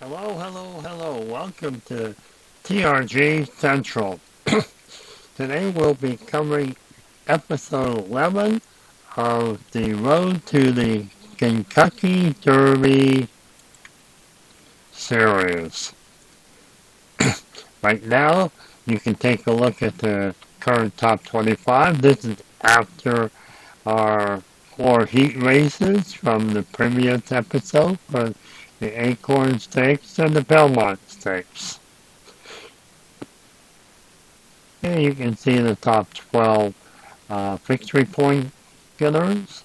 Hello, hello, hello. Welcome to TRG Central. Today we'll be covering episode 11 of the Road to the Kentucky Derby series. Right now, you can take a look at the current top 25. This is after our 4 heat races from the previous episode for the Acorn Stakes and the Belmont Stakes. Here you can see the top 12 victory point getters,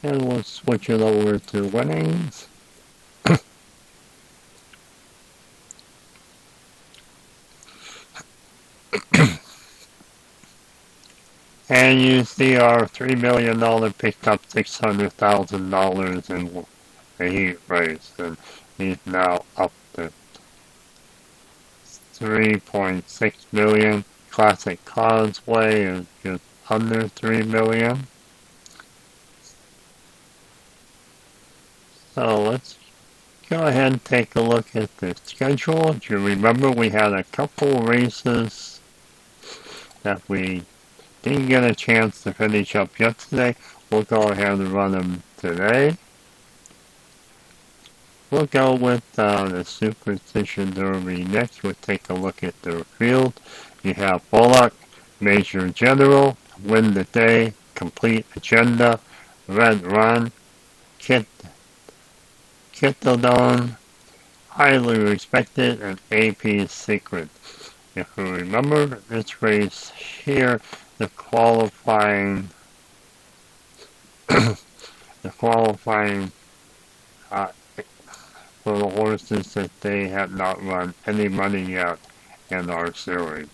and we'll switch it over to winnings. And you see our $3 million picked up $600,000 in a heat race, and he's now up to 3.6 million. Classic Causeway is just under 3 million. So let's go ahead and take a look at the schedule. Do you remember we had a couple races that we didn't get a chance to finish up yesterday? We'll go ahead and run them today. We'll go with the SuperStition Derby next. We'll take a look at their field. You have Bullock, Major General, Win the Day, Complete Agenda, Red Run, Kittledon, Highly Respected, and AP Secret. If you remember this race here, the qualifying for the horses that they have not run any money yet in our series.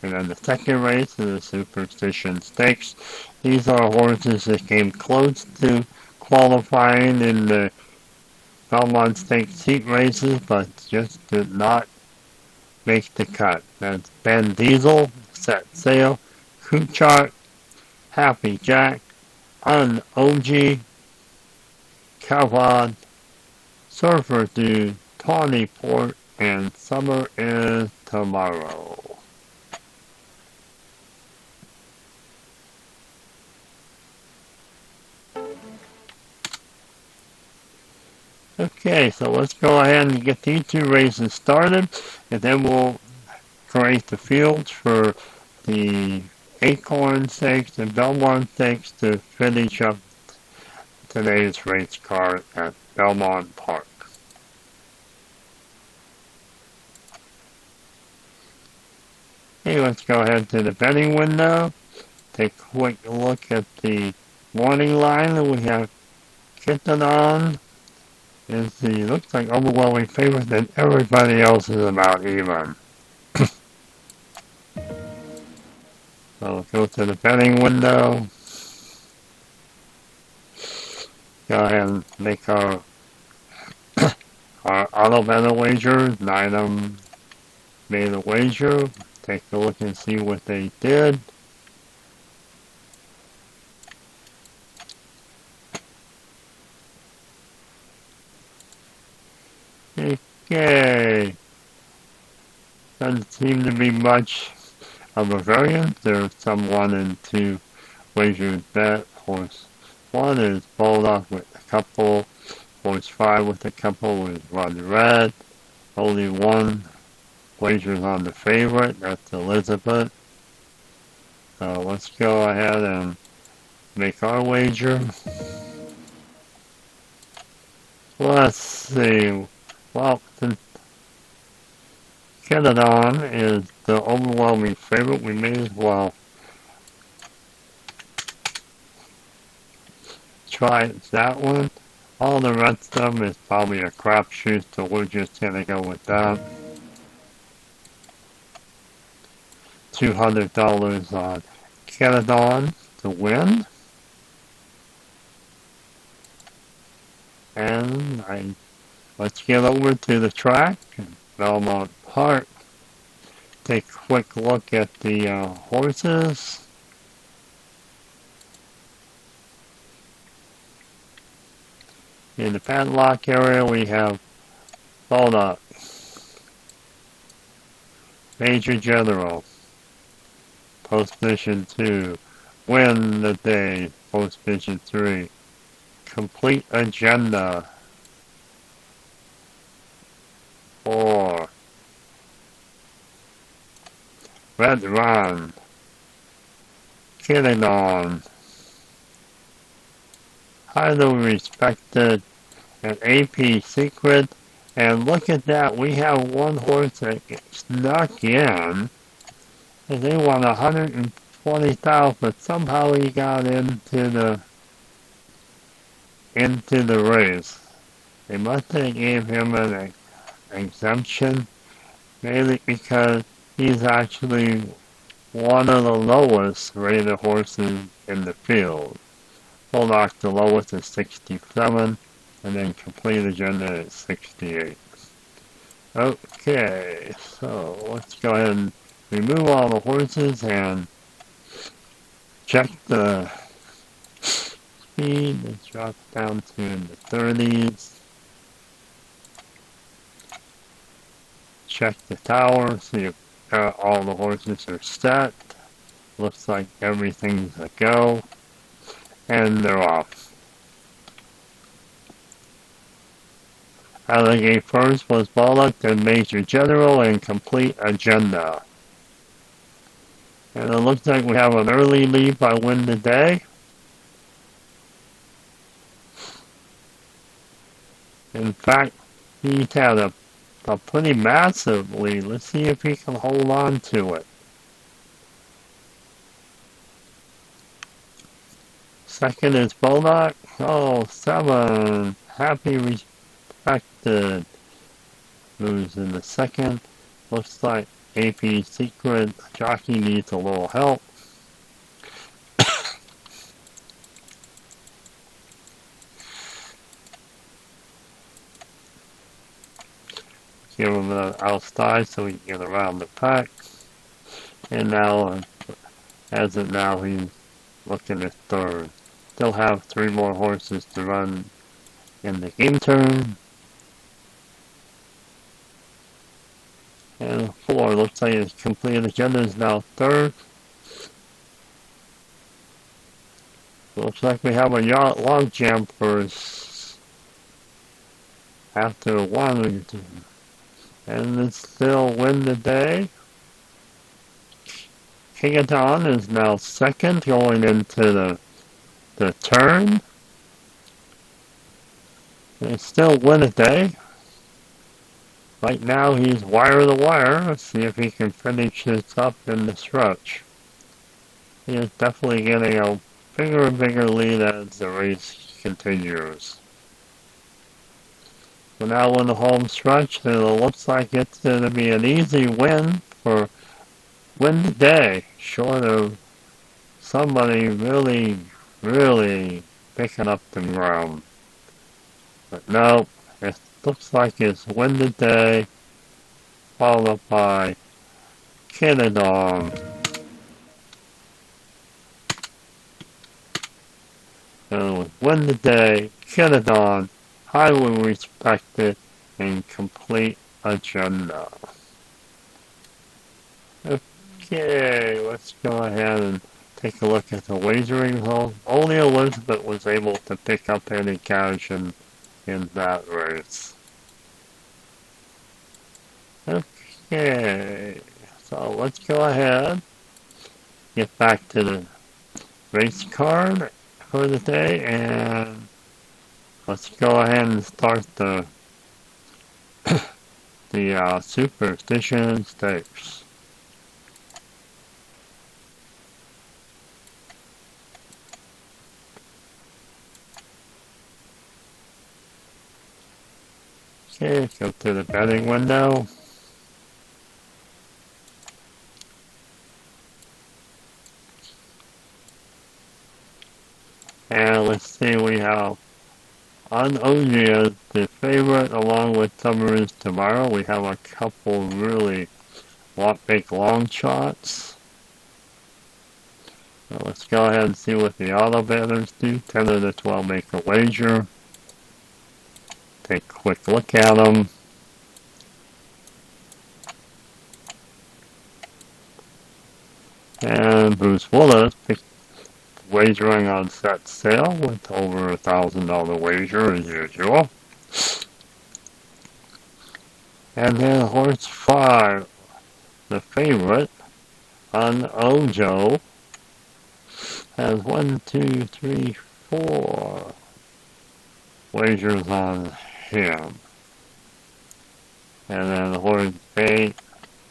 And then the second race is the SuperStition Stakes. These are horses that came close to qualifying in the Belmont Stakes heat races, but just did not make the cut. That's Ben Diesel, Set Sail, Kuchart, Happy Jack, OG, Cavod, Surfer Dude, Tawny Port, and Summer is Tomorrow. Okay, so let's go ahead and get these 2 races started, and then we'll create the fields for the Acorn Stakes and Belmont Stakes to finish up today's race card at Belmont Park. Okay, let's go ahead to the betting window. Take a quick look at the morning line. We have Kittledon is the looks like overwhelming favorite, and everybody else is about even. So we'll go to the betting window. Go ahead and make our auto bet wager. Ninem made a wager. Take a look and see what they did. Okay. Doesn't seem to be much of a variance. There's some 1 and 2 wagers bet. Horse 1 is Bulldog with a couple. Horse 5 with a couple is Run Red. Only 1 wagers on the favorite. That's Elizabeth. So let's go ahead and make our wager. Let's see. Well, since Kittledon is the overwhelming favorite, we may as well try that one. All the rest of them is probably a crapshoot, so we're just gonna go with that. $200 on Kittledon to win. And let's get over to the track, Belmont Park. Take a quick look at the horses. In the padlock area, we have Bulldog, Major General, Position 2, Win the Day, Position 3, Complete Agenda, 4, Red Run, Kiddon, Highly Respected, and AP Secret. And look at that, we have one horse that snuck in, and they won 120,000, but somehow he got into the race. They must have gave him an exemption, mainly because he's actually one of the lowest rated horses in the field. Bulldog, the lowest is 67, and then Complete Agenda is 68. Okay, so let's go ahead and remove all the horses and check the speed. It drops down to the 30s. Check the tower, see if all the horses are set. Looks like everything's a go. And they're off. Out of the gate first was Bullock, then Major General, and Complete Agenda. And it looks like we have an early lead by Win the Day. In fact, he's had a pretty massive lead. Let's see if he can hold on to it. Second is Bulldog. Oh, 7. Happy Respected. Moves in the second. Looks like AP Secret Jockey needs a little help. Give him an outside so he can get around the pack. And now, as of now, he's looking at third. Still have 3 more horses to run in the game turn. And 4 looks like his Complete Agenda is now third. Looks like we have a log jam first after 1. And it's still Win the Day. Kigadon is now second, going into the turn. And it's still Win the Day. Right now he's wire to wire. Let's see if he can finish this up in the stretch. He is definitely getting a bigger and bigger lead as the race continues. So now in the home stretch, it looks like it's going to be an easy win for Win the Day, short of somebody really, really picking up the ground. But no, it looks like it's Win the Day, followed by Kiddon. And with Win the Day, Kiddon, Highly Respected, and Complete Agenda. Okay, let's go ahead and take a look at the wagering results. Only Elizabeth was able to pick up any cash in that race. Okay, so let's go ahead, get back to the race card for the day, and let's go ahead and start the SuperStition Stakes. Okay, go to the betting window. And let's see, we have on Ogia, the favorite, along with Summers tomorrow. We have a couple really big long shots. So let's go ahead and see what the auto bettors do. 10 of the 12 make a wager. Take a quick look at them. Bruce Willis wagering on Set Sail with over $1,000 wager as usual. And then horse 5, the favorite, on Ojo, has 1, 2, 3, 4 wagers on him. And then horse 8,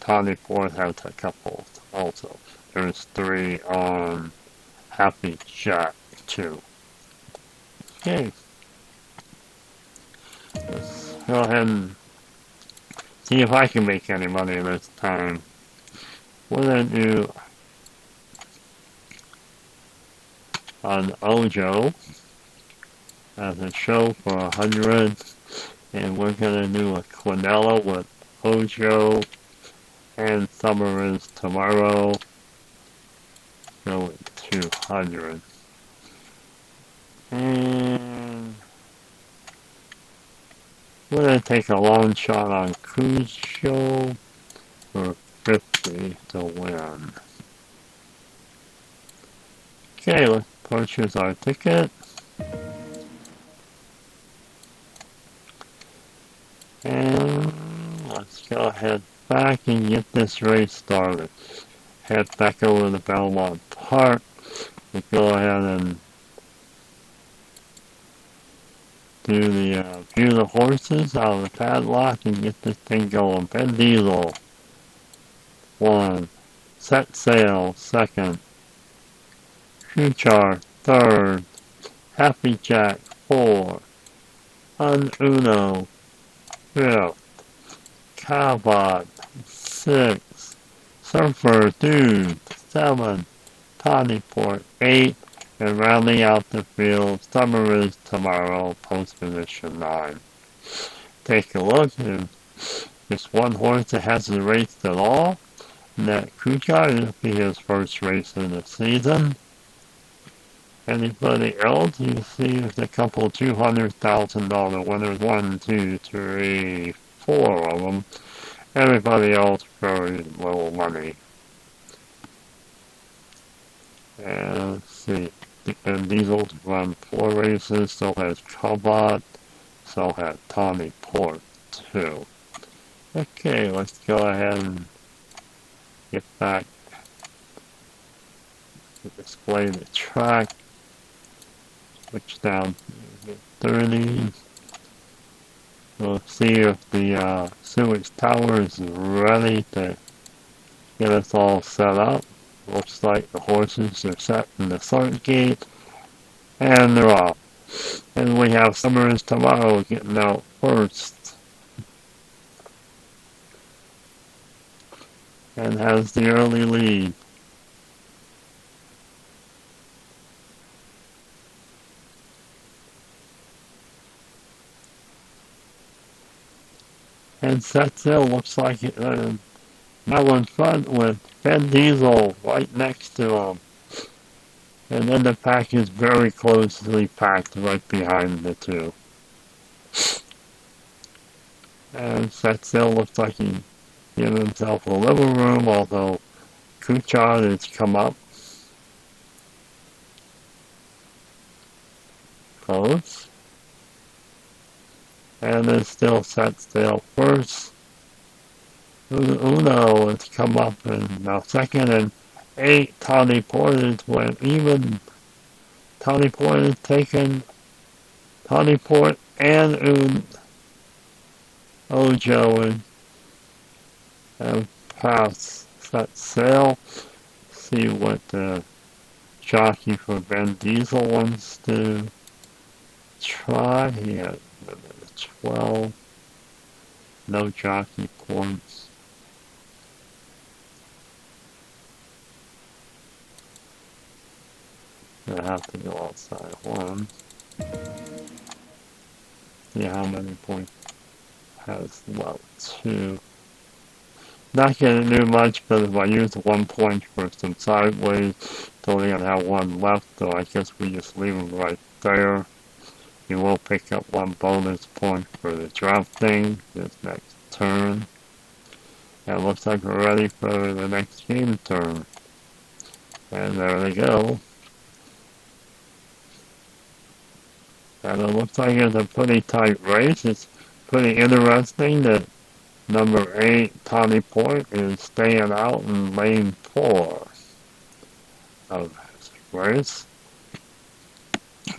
Tawny Ford has a couple also. There's 3 on Happy Jack too. Okay. Let's go ahead and see if I can make any money this time. What did I do on Ojo as a show for 100, and we're gonna do a Quinella with Ojo and Summer is Tomorrow. Go with 200. And we're going to take a long shot on Cruise Show for 50 to win. Okay, let's purchase our ticket. And let's go ahead back and get this race started. Head back over to Belmont Park. We go ahead and do the view the horses out of the padlock and get this thing going. Ben Diesel, 1. Set Sail, 2nd. Kuchar, 3rd. Happy Jack, 4. Un Uno, 5th. Cavot, 6. Surfer Dude, 7. Tawny Port, 8. And rounding out the field, Summer is Tomorrow, post position 9. Take a look, there's just one horse that hasn't raced at all, and that Kuchar. This will be his first race of the season. Anybody else? You see there's a couple $200,000 winners, 1, 2, 3, 4 of them. Everybody else very little money. And let's see. And Diesel's run 4 races, so has Cobot, so has Tawny Port too. Okay, let's go ahead and get back to display the track. Switch down to 30. We'll see if the sewage tower is ready to get us all set up. Looks like the horses are set in the start gate, and they're off. And we have Summer is Tomorrow getting out first, and has the early lead. And Set Sail looks like it. Now in front with Ben Diesel right next to him. And then the pack is very closely packed right behind the two. And Set Sail looks like he gave himself a little room, although Kuchar has come up close. And then still Set Sail first. Uno has come up and now second, and 8 Tawny Porters went even. Tawny Port has taken Tawny Port and Ojo and passed Set Sail. See what the jockey for Ben Diesel wants to try. He had 12. No jockey points. I have to go outside 1. See how many points has about 2. Not gonna do much, but if I use 1 point for some sideways, it's only gonna have 1 left, so I guess we just leave them right there. You will pick up 1 bonus point for the drafting this next turn. And it looks like we're ready for the next game turn. And there they go. And it looks like it's a pretty tight race. It's pretty interesting that number 8, Tawny Point, is staying out in lane 4 of his race.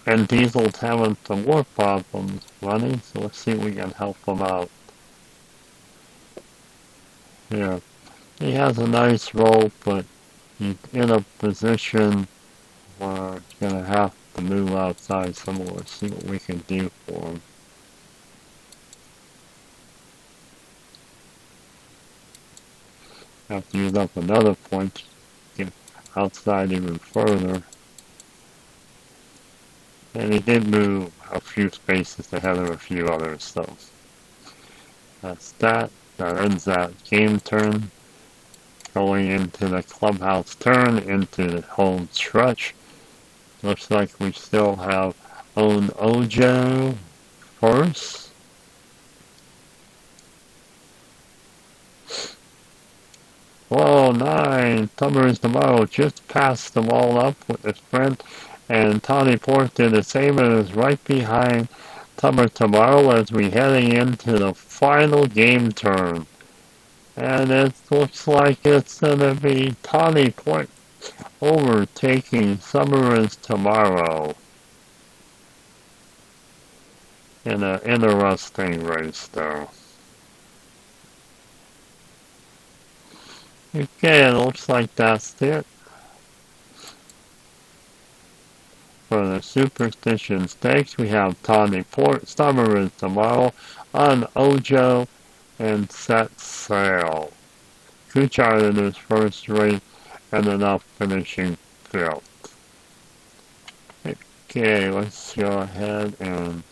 And Diesel's having some more problems running, so let's see if we can help him out. Here. He has a nice rope, but he's in a position where he's going to have to move outside some more. Let's see what we can do for him. Have to use up another point to get outside even further. And he did move a few spaces ahead of a few others, so that's that. That ends that game turn. Going into the clubhouse turn, into the home stretch. Looks like we still have Own Ojo first. Whoa, 9. Summers Tomorrow just passed them all up with his friend. And Tawny Port did the same and is right behind Summer Tomorrow as we heading into the final game turn. And it looks like it's going to be Tawny Point overtaking Summer's Tomorrow in an interesting race, though. Okay, it looks like that's it for the SuperStition Stakes. We have Tawny Port, Summer's Tomorrow, on Ojo, and Set Sail. Kuchar in his first race ended up finishing 5th. Okay, let's go ahead and...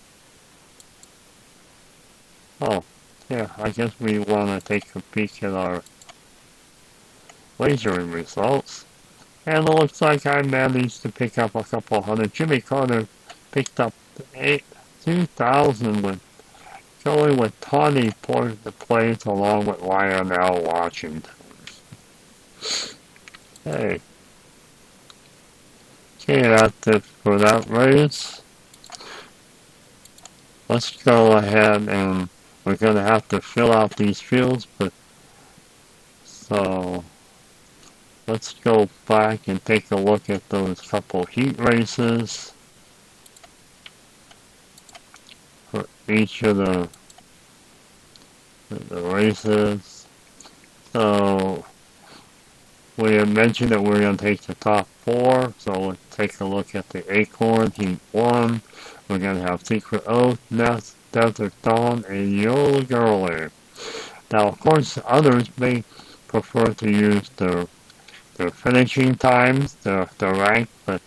Oh, yeah, I guess we want to take a peek at our wagering results. And it looks like I managed to pick up a couple hundred. Jimmy Carter picked up 2,000 with going with Tawny Port the plays along with Lionel Washington. Hey. Okay, that's it for that race. Let's go ahead and we're going to have to fill out these fields, but so let's go back and take a look at those couple heat races for each of the races. So we had mentioned that we're going to take the top 4, so let's take a look at the Acorn Heat 1. We're going to have Secret Oath, Nest, Desert Dawn, and Yola Girly. Now, of course, others may prefer to use their finishing times, their rank, but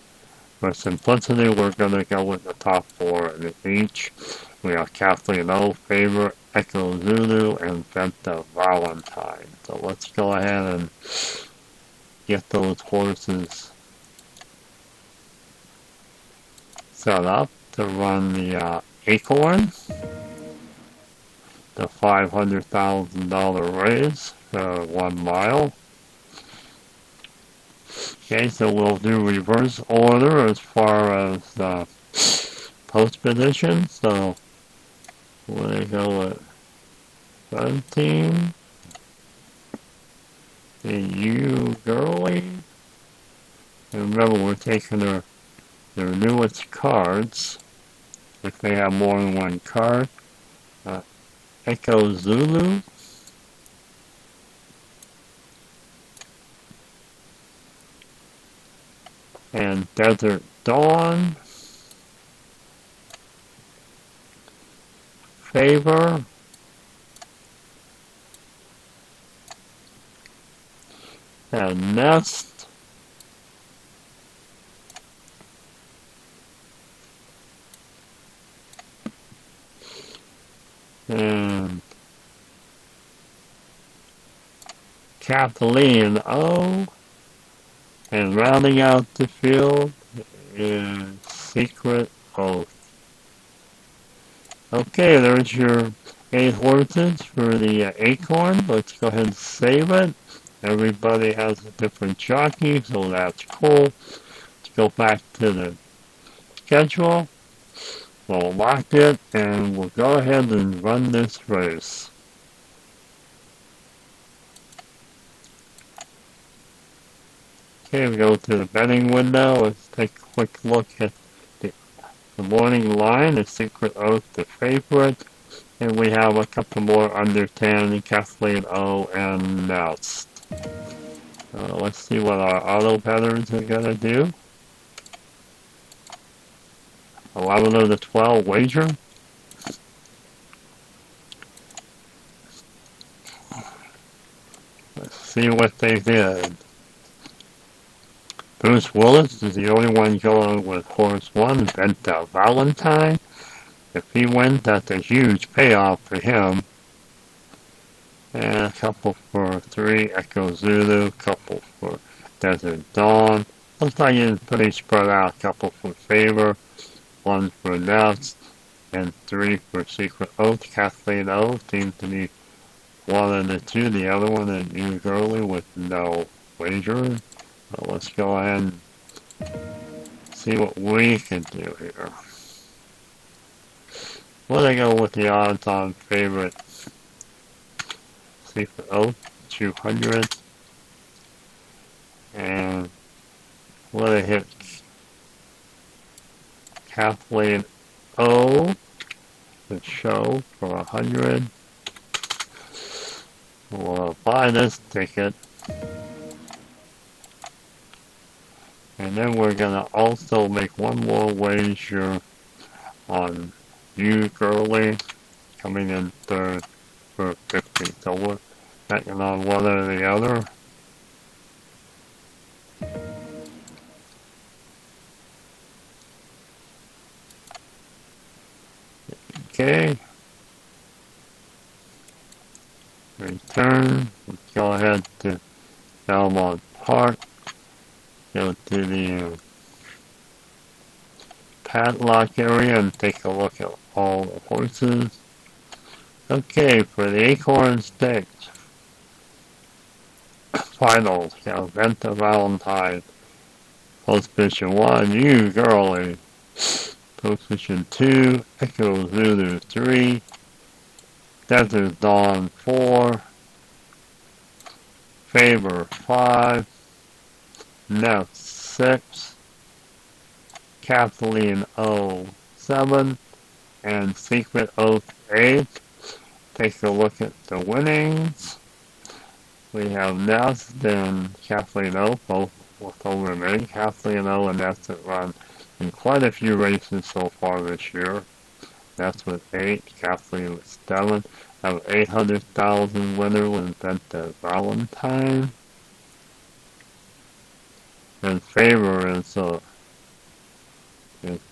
for simplicity, we're going to go with the top 4 in each. We have Kathleen O, Favorite, Echo Zulu, and Venta Valentine. So let's go ahead and get those horses set up to run the Acorn, the $500,000 race for 1 mile. Okay, so we'll do reverse order as far as post position. So we're going to go with 17. The U Girly. And remember, we're taking their newest cards, if they have more than one card. Echo Zulu. And Desert Dawn. Favor. And Nest. And Kathleen O. And rounding out the field is Secret Oath. Okay, there's your 8 horses for the Acorn. Let's go ahead and save it. Everybody has a different jockey, so that's cool. Let's go back to the schedule. We'll lock it and we'll go ahead and run this race. Okay, we go to the betting window. Let's take a quick look at the morning line. The Secret Oath, the favorite. And we have a couple more under 10, Kathleen O and Nest. Let's see what our auto bettors are going to do. 11 of the 12 wager. Let's see what they did. Bruce Willis is the only one going with horse 1, Venta Valentine. If he wins, that's a huge payoff for him. And a couple for 3, Echo Zulu, a couple for Desert Dawn. Looks like it's pretty spread out. A couple for Favor, 1 for Nest, and 3 for Secret Oath. Kathleen O seems to be one of the 2. The other one is New Girly with no wager. So let's go ahead and see what we can do here. We're going to go with the odds on favorite Secret Oath, 200. And we're going to hit Kathleen O, the show, for 100. We'll buy this ticket. And then we're going to also make one more wager on You Girly, coming in third for 50. So we're betting on one or the other. Okay. Return. Let's go ahead to Belmont Park. Go to the padlock area and take a look at all the horses. Okay, for the Acorn Stakes finals, Venta Valentine, position 1, You Girly, position 2, Echo Zulu 3, Desert Dawn 4, Favor 5, Nest 6, Kathleen O 7, and Secret Oath 8. Take a look at the winnings. We have Nest and Kathleen O, both with over an 8. Kathleen O and Nest have run in quite a few races so far this year. Nest with 8, Kathleen with 7. Have 800,000 winner with Venta Valentine. And Favor is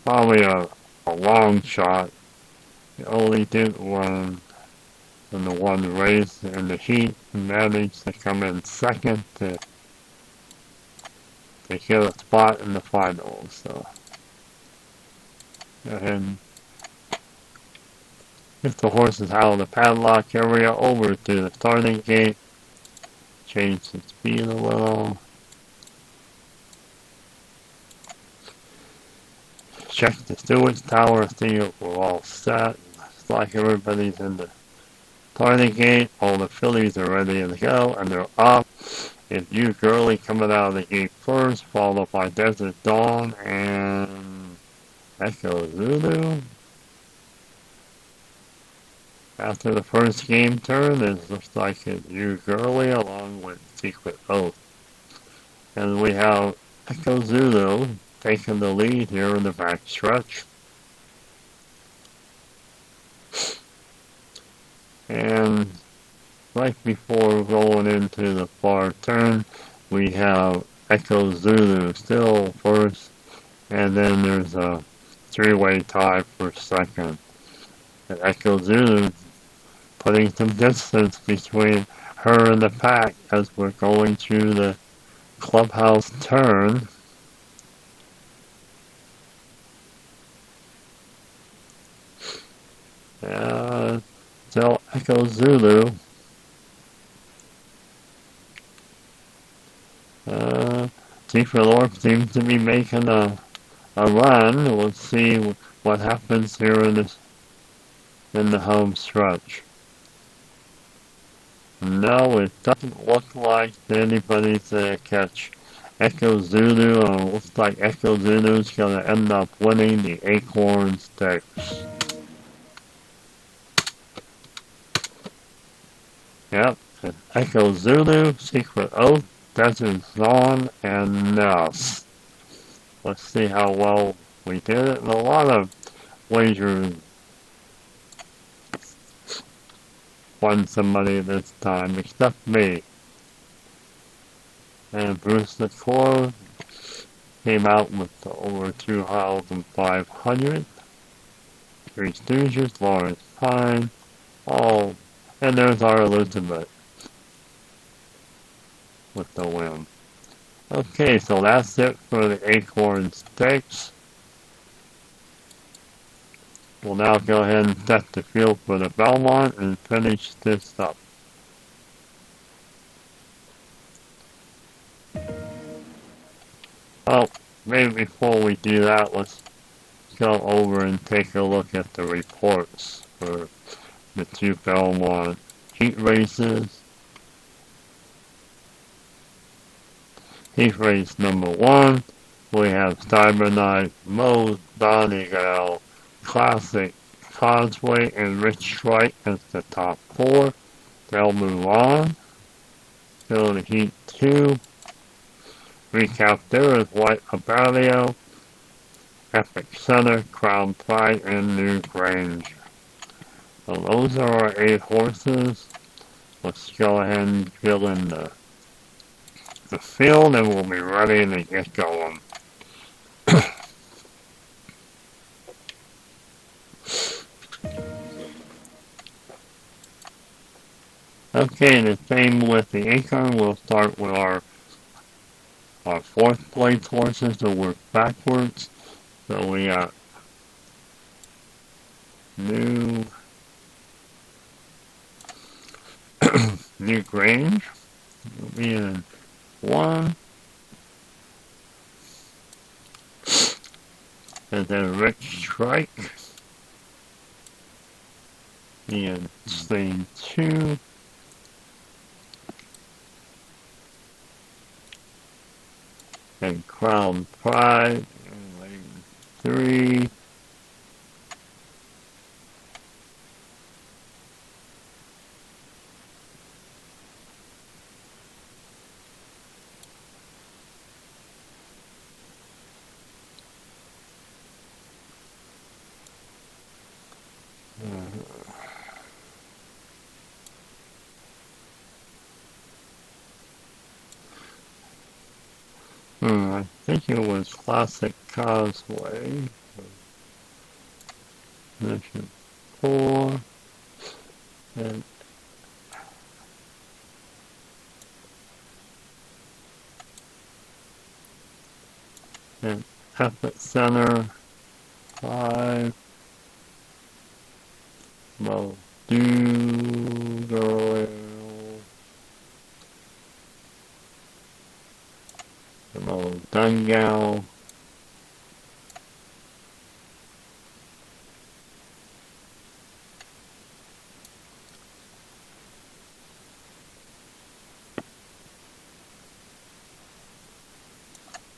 probably a long shot. He only did one in the one race in the heat and managed to come in second to get a spot in the finals. So go ahead and get the horses out of the padlock area over to the starting gate. Change the speed a little. Check the Stewart's Tower, see if we're all set. Looks like everybody's in the starting gate. All the fillies are ready to go, and they're up. It's You Girly coming out of the gate first, followed by Desert Dawn and Echo Zulu. After the first game turn, it looks like it's You Girly along with Secret Oath. And we have Echo Zulu taking the lead here in the back stretch. And right before going into the far turn, we have Echo Zulu still first, and then there's a 3-way tie for second. And Echo Zulu putting some distance between her and the pack as we're going through the clubhouse turn. Still Echo Zulu Secret Orb seems to be making a run. We'll see what happens here in the home stretch. No, it doesn't look like anybody's gonna catch Echo Zulu. Looks like Echo Zulu's gonna end up winning the Acorn Stakes. Yep, Echo Zulu, Secret Oath, Desert Zone, and Ness. Let's see how well we did it. And a lot of wagers won some money this time, except me. And Bruce the Core came out with over 2,500. Three Stooges, Lawrence Pine, all, and there's our Elizabeth with the win. Okay, so that's it for the Acorn Stakes. We'll now go ahead and set the field for the Belmont and finish this up. Oh, maybe before we do that, let's go over and take a look at the reports for the two Belmont heat races. Heat race number 1, we have Cyber Knight, Mo Donegal, Classic Causeway, and Rich Strike as the top 4. They'll move on. Go to Heat 2. Recap there is White Abalio, Epic Center, Crown Pride, and New Grange. So those are our 8 horses. Let's go ahead and fill in the field and we'll be ready to get going. Okay, the same with the Acorn. We'll start with our 4th place horses to work backwards. So we got New Grange. We'll be in 1. And then Rich Strike. And Slane 2. And Crown Pride. And 3. I think it was Classic Causeway. Mission 4. And Epic Center 5. Modular. Dungal.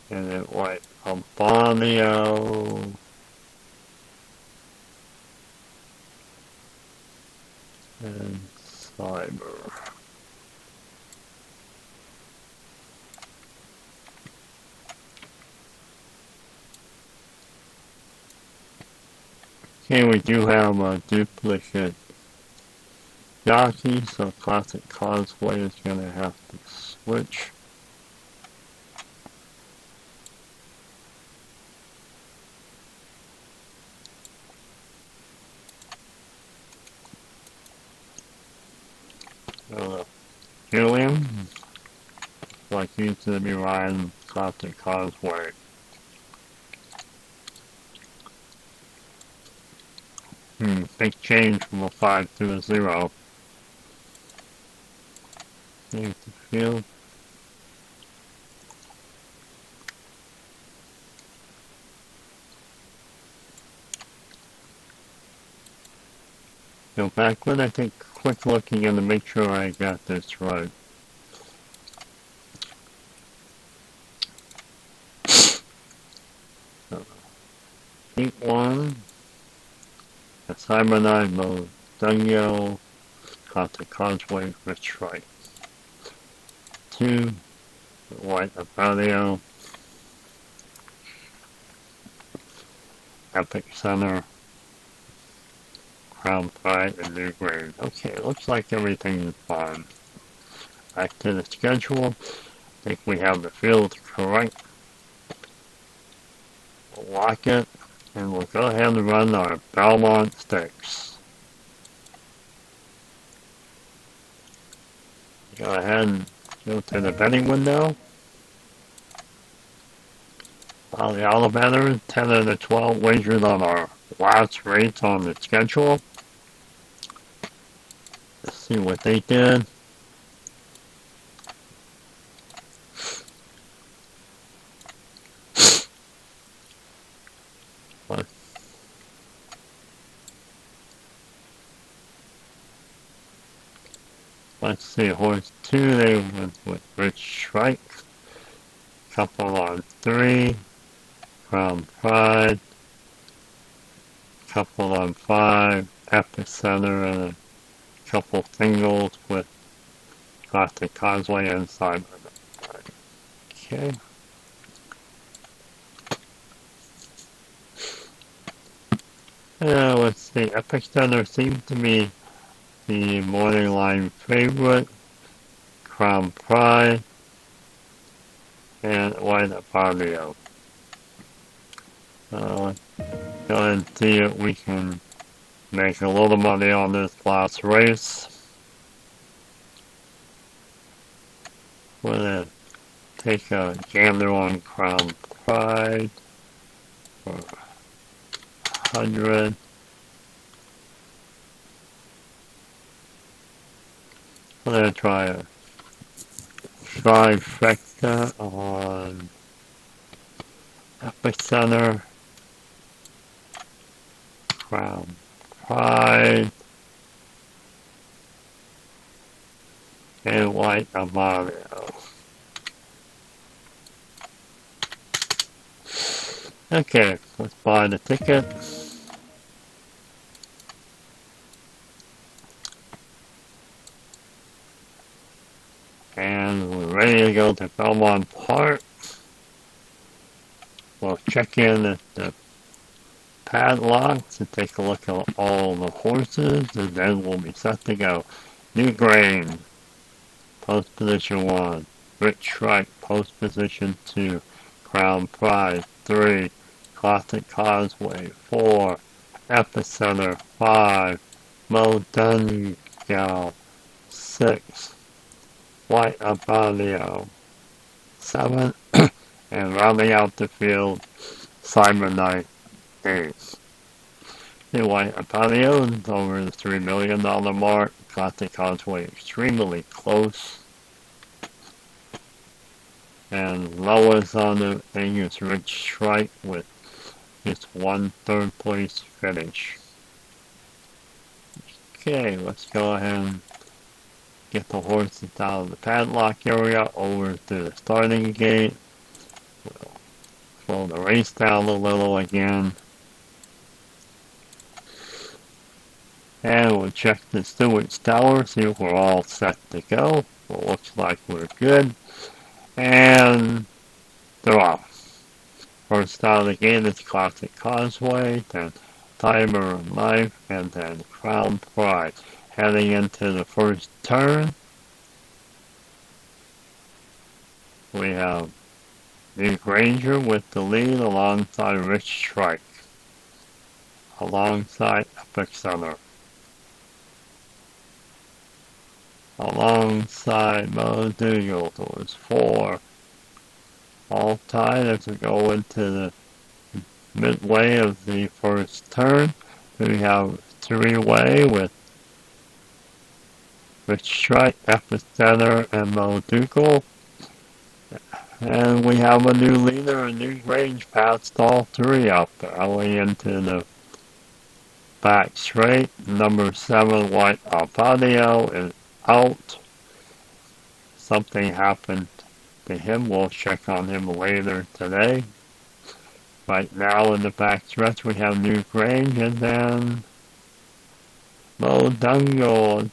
And then White Albonio. And Cyber. Okay, we do have a duplicate jockey, so Classic Causeway is going to have to switch. Julian, like he's going to be riding Classic Causeway. Big change from a 5 to a 0. Save the field. go back. Let I take a quick look again to make sure I got this right. So, Heat 1, the Cyanide Mode, Dunyo, Contra Causeway, Rich Right. 2, the White Avalio, Epic Center, Crown Pride, and New Grade. Okay, looks like everything is fine. Back to the schedule. I think we have the field correct. We'll lock it, and we'll go ahead and run our Belmont Stakes. Go ahead and go to the betting window. All the other bettors, 10 of the 12 wagered on our last race on the schedule. Let's see what they did. Let's see, horse 2, they went with Rich Strike. Couple on 3, Crown Pride. Couple on 5, Epicenter, and a couple singles with Classic Causeway and Simon. Okay. Let's see, Epicenter seems to be the morning line favorite, Crown Pride, and White Avalio. Go ahead and see if we can make a little money on this last race. We're going to take a gander on Crown Pride for 100. We're going to try a trifecta on Epicenter, Crown Pride, and White Avalio. Okay, let's buy the ticket. And we're ready to go to Belmont Park. We'll check in at the padlock to take a look at all the horses, and then we'll be set to go. New Grain, post position 1. Rich Strike, post position 2. Crown Pride, 3. Classic Causeway, 4. Epicenter, 5. Modungal, 6. White Avalio, 7. And rounding out the field, Cyanide, 8. The White Avalio is over the $3 million mark. Classic Causeway extremely close. And lowest on the thing is Rich Strike with just 1 third place finish. Okay, let's go ahead and get the horses out of the padlock area over to the starting gate. We'll slow the race down a little again. And we'll check the Stewart's Tower, see if we're all set to go. Well, looks like we're good. And they're off. First out of the gate is Classic Causeway, then Timer of Life, and then Crown Pride. Heading into the first turn, we have New Granger with the lead alongside Rich Strike, alongside Epic Center, alongside Modungal. There was 4. All tied as we go into the midway of the first turn. We have 3-way with Rich Strike, Epicenter, and Modungal. And we have a new leader, a new range past all 3 out there, early into the back straight. Number 7, White Alfadio, is out. Something happened to him. We'll check on him later today. Right now in the back stretch we have New Grange, and then Mo Dungo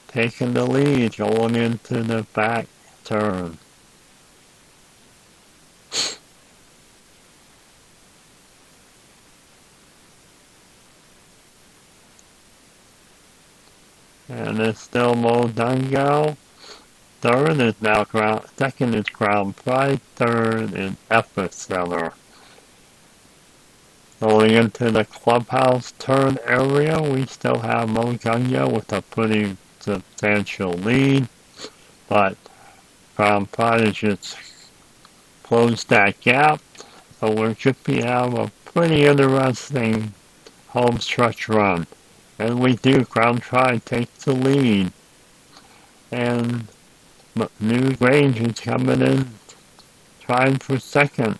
taking the lead going into the back turn. And it's still Mo Dungo. Third is now second is Crown Pride, third is Epicenter. Going into the clubhouse turn area, we still have Mo Dungo with a pretty substantial lead, but Crown Pride has just closed that gap, so we should have a pretty interesting home stretch run. And we do, Crown Pride takes the lead, and New Grange is coming in, trying for second.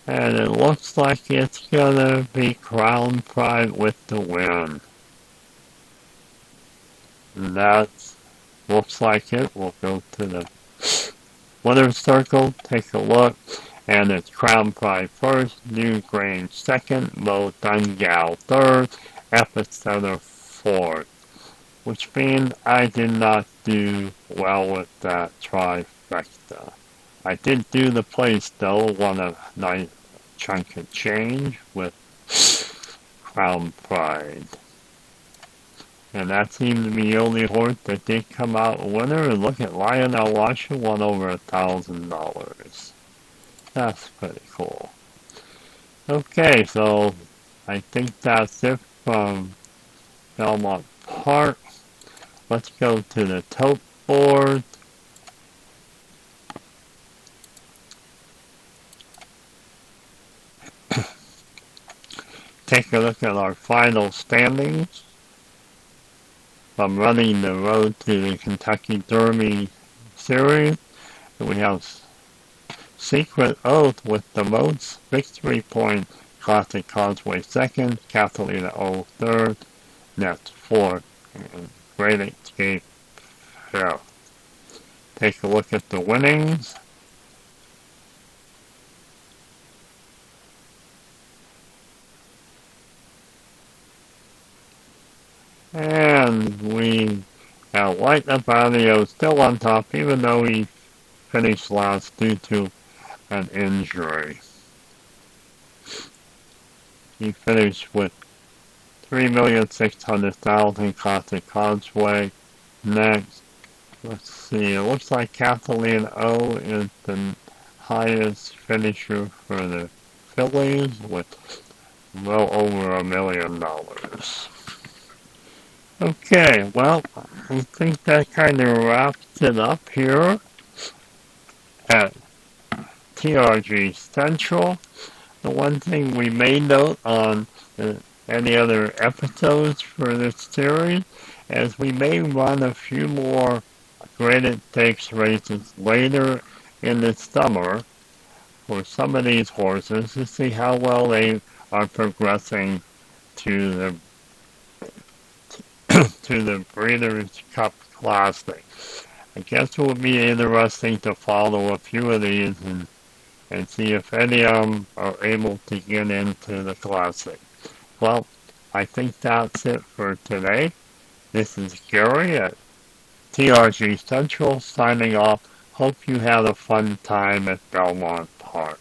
And it looks like it's gonna be Crown Pride with the win. And that looks like it. We'll go to the winner's circle, take a look, and it's Crown Pride first, New Grange second, Mo Dungo third, Epicenter fourth. Which means I did not do well with that trifecta. I did do the place though, won a nice chunk of change with Crown Pride. And that seemed to be the only horse that did come out a winner. And look at Lionel Washer won over $1,000. That's pretty cool. Okay, so I think that's it from Belmont Park. Let's go to the tote board. Take a look at our final standings from running the road to the Kentucky Derby Series. We have Secret Oath with the most victory point, Classic Causeway second, Catalina O third, Nets fourth, and Great Escape fifth. Take a look at the winnings. And we have White Alfadio still on top, even though he finished last due to an injury. He finished with 3,600,000 Classic Causeway. Next, let's see, it looks like Kathleen O is the highest finisher for the Phillies with well over $1 million. Okay, well, I think that kind of wraps it up here at TRG Central. The one thing we may note on any other episodes for this series is we may run a few more graded stakes races later in the summer for some of these horses to see how well they are progressing to the Breeders' Cup Classic. I guess it would be interesting to follow a few of these and see if any of them are able to get into the Classic. Well, I think that's it for today. This is Gary at TRG Central signing off. Hope you had a fun time at Belmont Park.